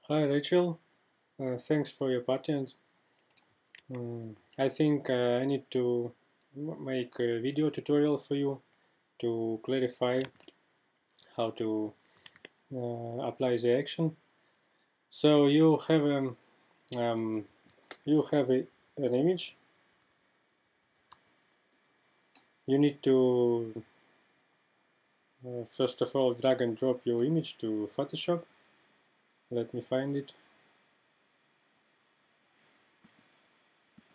Hi Rachel, thanks for your patience. I think I need to make a video tutorial for you to clarify how to apply the action. So um, you have an image. You need to first of all drag and drop your image to Photoshop. Let me find it.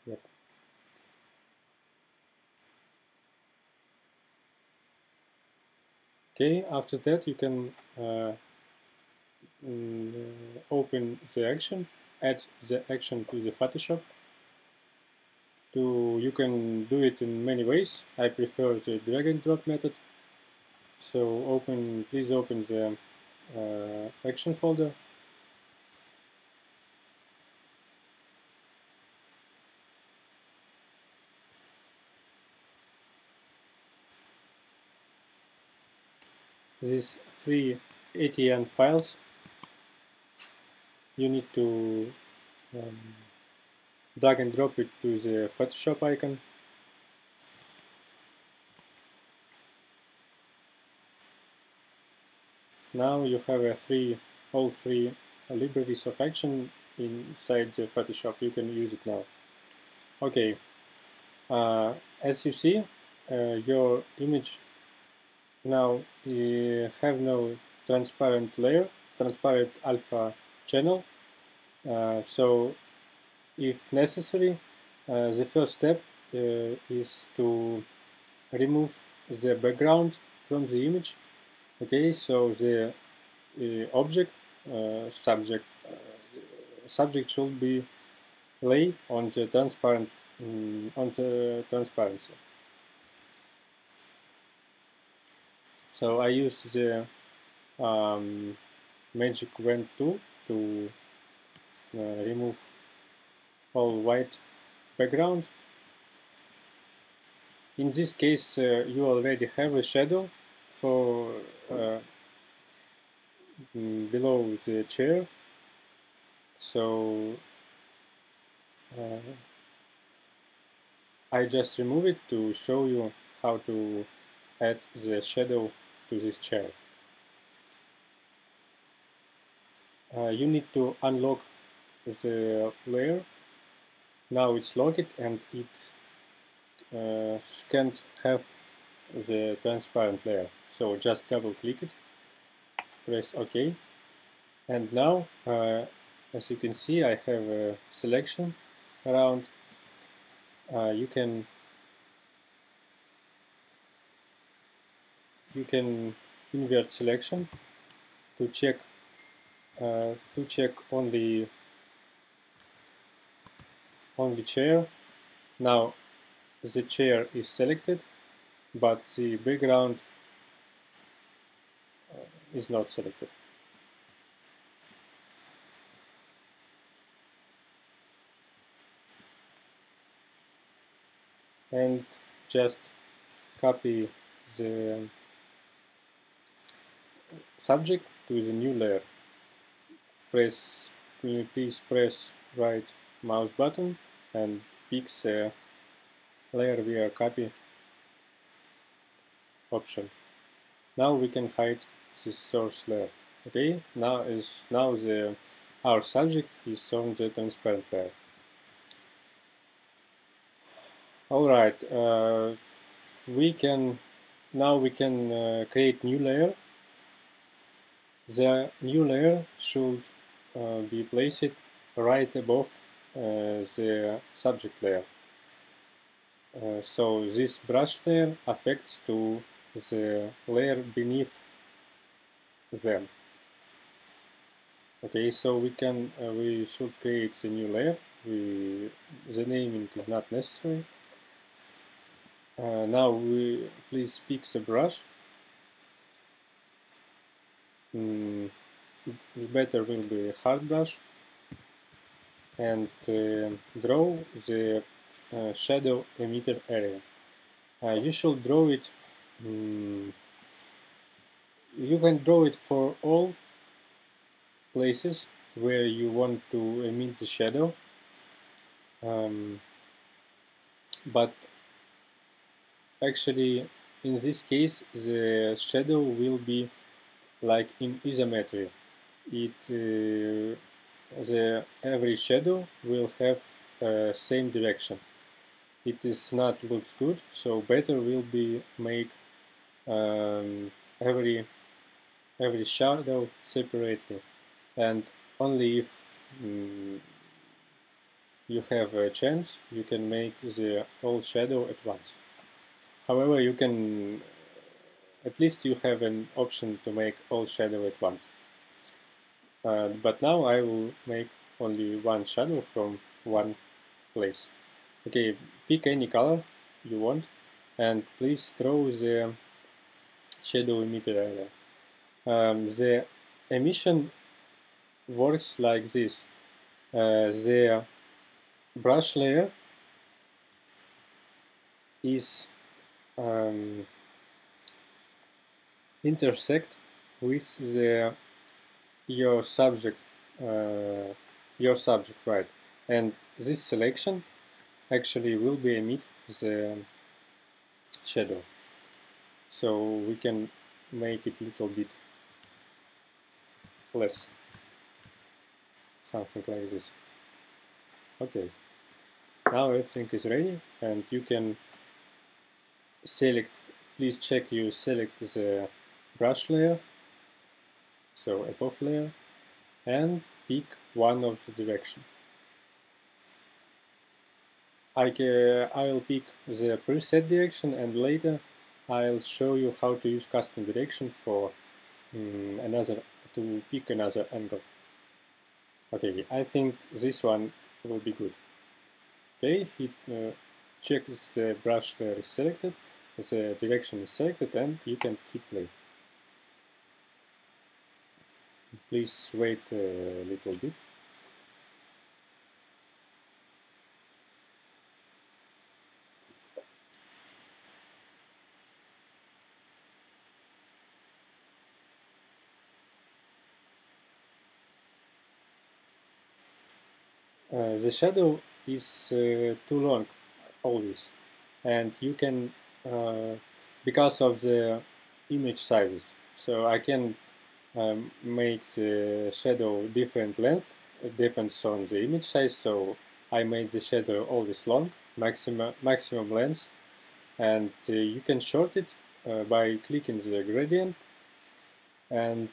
Yep. Okay. After that, you can open the action, add the action to the Photoshop. You can do it in many ways. I prefer the drag and drop method. So please open the action folder. These three ATN files, you need to drag and drop it to the Photoshop icon. Now you have all three libraries of action inside the Photoshop. You can use it now. Okay, as you see, your image now have no transparent layer, transparent alpha channel. So if necessary, the first step is to remove the background from the image. Okay, so the subject should be lay on the transparency. So I use the magic wand tool to remove all white background. In this case, you already have a shadow for below the chair, so I just remove it to show you how to add the shadow to this chair. You need to unlock the layer. Now it's locked and it can't have the transparent layer. So just double click it, press OK, and now as you can see I have a selection around. You can invert selection to check on the chair. Now the chair is selected, but the background is not selected. And just copy the subject to the new layer. Please press right mouse button and pick the layer via copy option. Now we can hide this source layer. Okay, now our subject is on the transparent layer. All right, we can create new layer. The new layer should be placed right above the subject layer. So this brush layer affects to the layer beneath them. Okay, so we should create a new layer. The naming is not necessary. Now please pick the brush. Better will be hard brush, and draw the shadow emitter area. You should draw it. You can draw it for all places, where you want to emit the shadow, but actually in this case the shadow will be like in isometry. Every shadow will have same direction. It is not looks good, so better will be make every shadow separately, and only if you have a chance you can make the whole shadow at once. However, you can at least you have an option to make all shadow at once. But now I will make only one shadow from one place. Okay, pick any color you want and please draw the shadow emitter area. The emission works like this. The brush layer is intersect with your subject, right? And this selection actually will be emit the shadow. So we can make it a little bit less, something like this. Okay, now everything is ready and you can select, please check you select the brush layer, so above layer, and pick one of the direction. I will pick the preset direction and later I'll show you how to use custom direction for to pick another angle. Okay, I think this one will be good. Okay, check if the brush layer is selected, the direction is selected, and you can hit play. Please wait a little bit. The shadow is too long always, and you can because of the image sizes, so I can make the shadow different length. It depends on the image size, so I made the shadow always long, maximum length, and you can short it by clicking the gradient and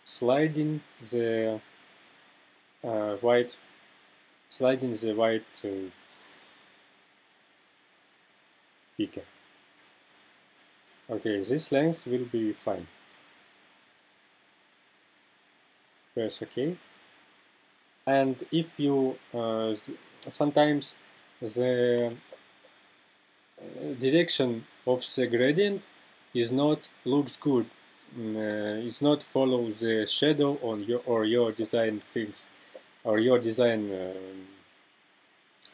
sliding the white picker. Okay, this length will be fine. Press OK. And if you sometimes the direction of the gradient is not looks good, is not follow the shadow on your design things or your design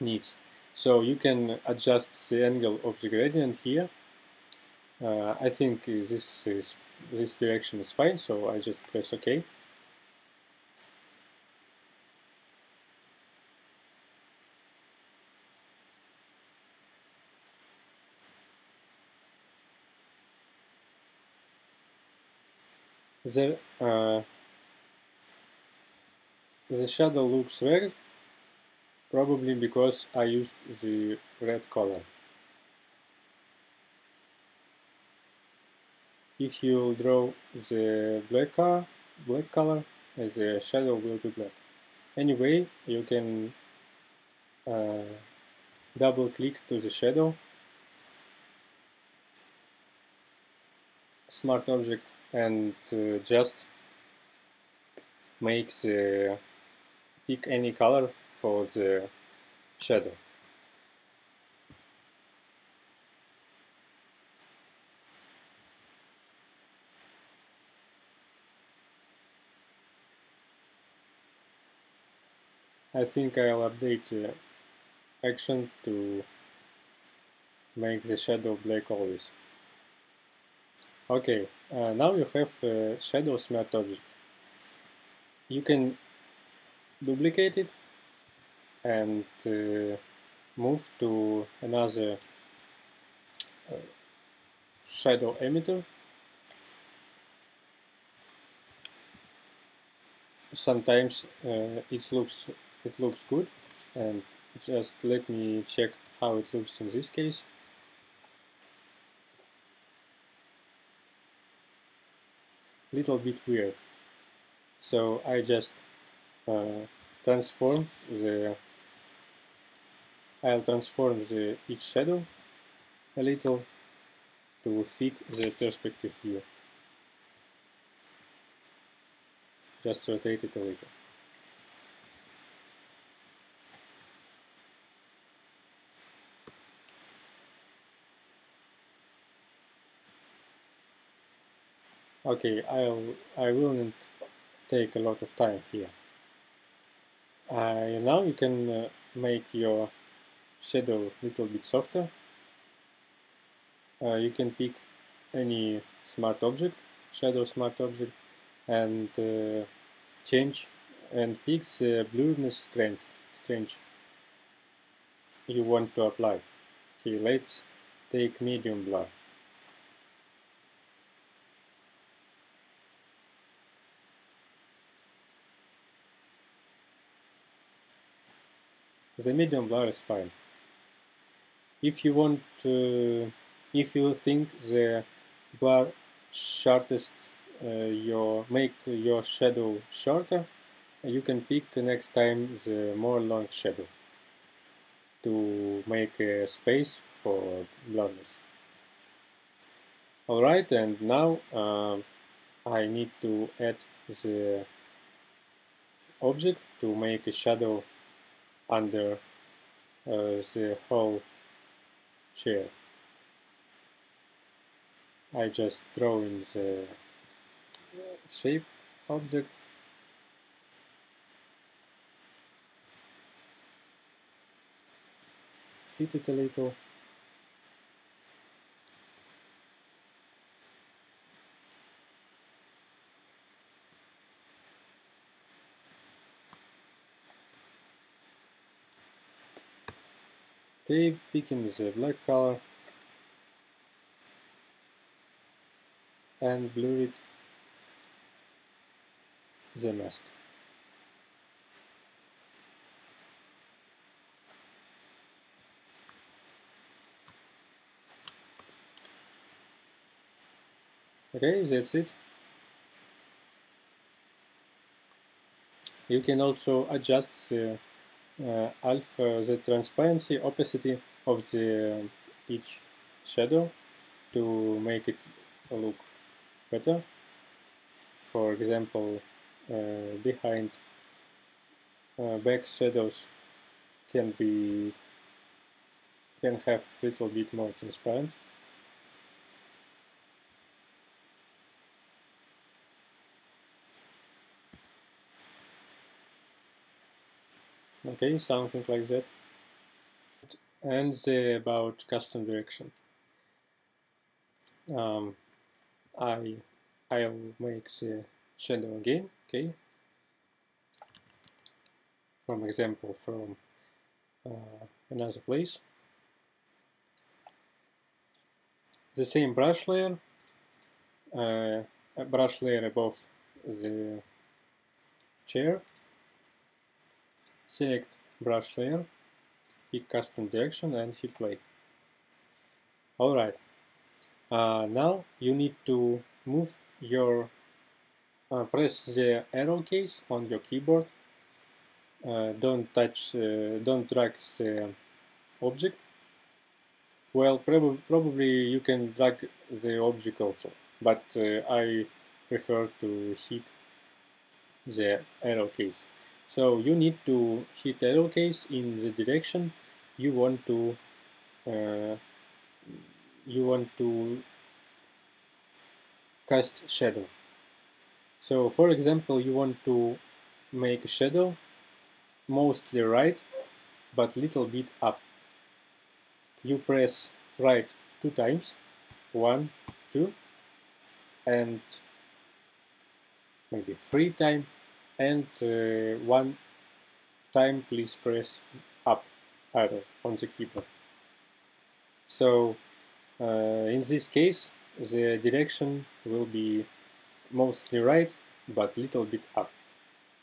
needs. So you can adjust the angle of the gradient here. I think this direction is fine, so I just press OK. The shadow looks red, probably because I used the red color. If you draw the black color, the shadow will be black. Anyway, you can double click to the shadow, smart object, and just pick any color for the shadow. I think I'll update the action to make the shadow black always. Okay, now you have a shadow smart object. you can duplicate it and move to another shadow emitter. Sometimes it looks good, and just let me check how it looks in this case. Little bit weird. So I just transform the each shadow a little to fit the perspective view. Just rotate it a little. Okay, I will not take a lot of time here. Now you can make your shadow a little bit softer. You can pick any smart object, shadow smart object, and change and pick the blurriness strength you want to apply. Okay, let's take medium blur. The medium blur is fine. If you want if you think the blur shortest make your shadow shorter, you can pick next time the more long shadow to make a space for blurriness. Alright, and now I need to add the object to make a shadow under the whole chair. I just draw in the shape object, fit it a little, okay, picking the black color and blur it the mask. Okay, that's it. You can also adjust the the transparency, opacity of the each shadow to make it look better. For example, behind back shadows can have a little bit more transparent. Okay, something like that. And about custom direction. I'll make the shadow again. Okay. From example from another place. The same brush layer. A brush layer above the chair. Select brush layer, pick custom direction and hit play. Alright, now you need to move your, press the arrow keys on your keyboard. Don't drag the object. Well, probably you can drag the object also, but I prefer to hit the arrow keys. So you need to hit arrow keys in the direction you want to cast shadow. So for example, you want to make a shadow mostly right, but little bit up. You press right 2 times, 1, 2, and maybe 3 times, and one time please press up arrow on the keyboard. So in this case the direction will be mostly right but little bit up,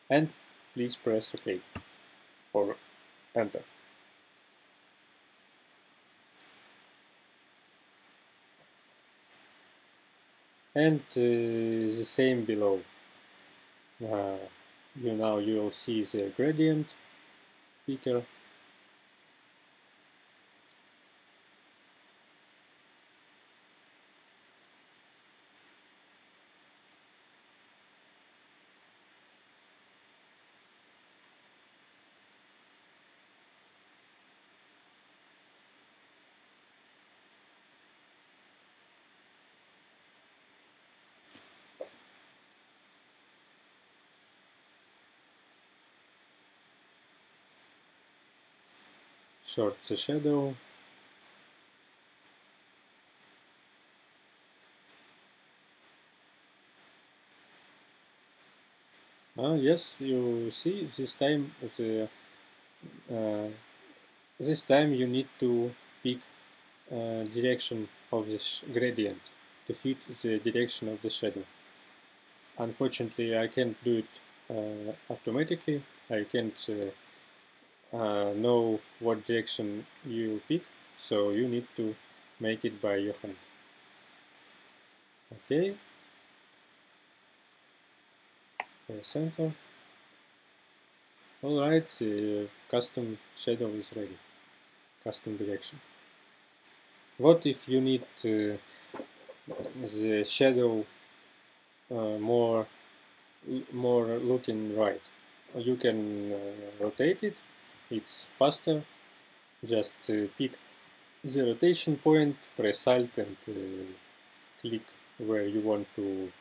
and please press OK or enter. And the same below. You will see the gradient picker. Short the shadow. Yes, you see this time this time you need to pick direction of this gradient to fit the direction of the shadow. Unfortunately, I can't do it automatically. I can't know what direction you pick, so you need to make it by your hand. Okay, press enter. Alright, the custom shadow is ready, custom direction. What if you need the shadow more looking right? You can rotate it, it's faster. Just pick the rotation point, press Alt and click where you want to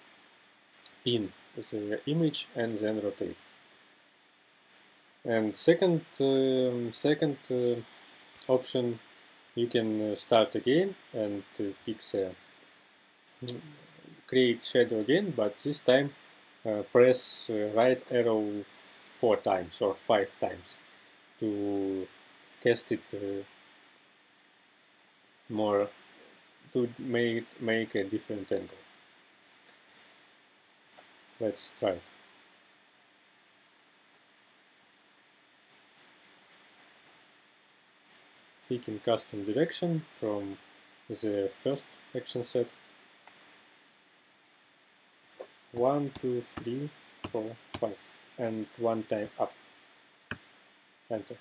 pin the image and then rotate. And second option, you can start again and pick the create shadow again, but this time press right arrow 4 times or 5 times to cast it more, to make a different angle. Let's try it. Picking custom direction from the first action set. 1, 2, 3, 4, 5, and 1 time up. Enter.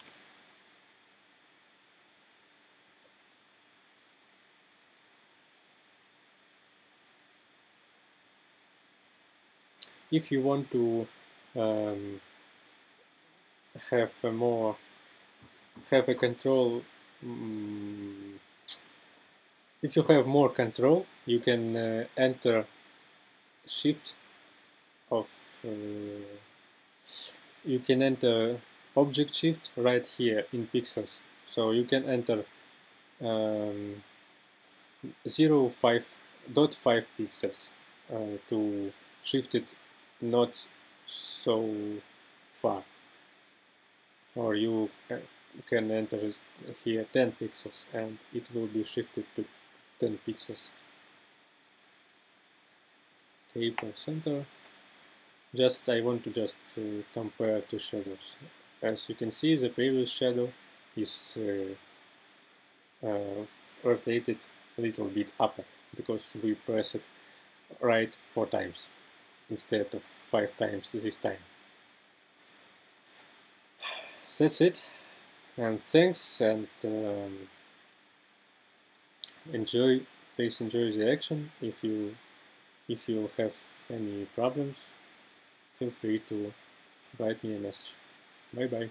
If you want to have a control, if you have more control, you can enter Shift of you can enter Object Shift right here in pixels. So you can enter 0.5 pixels to shift it not so far. Or you can enter here 10 pixels and it will be shifted to 10 pixels. Okay, press enter. I want to just compare two shadows. As you can see, the previous shadow is rotated a little bit up because we press it right 4 times instead of 5 times this time. That's it, and thanks, and please enjoy the action. If you have any problems, feel free to write me a message. Bye bye.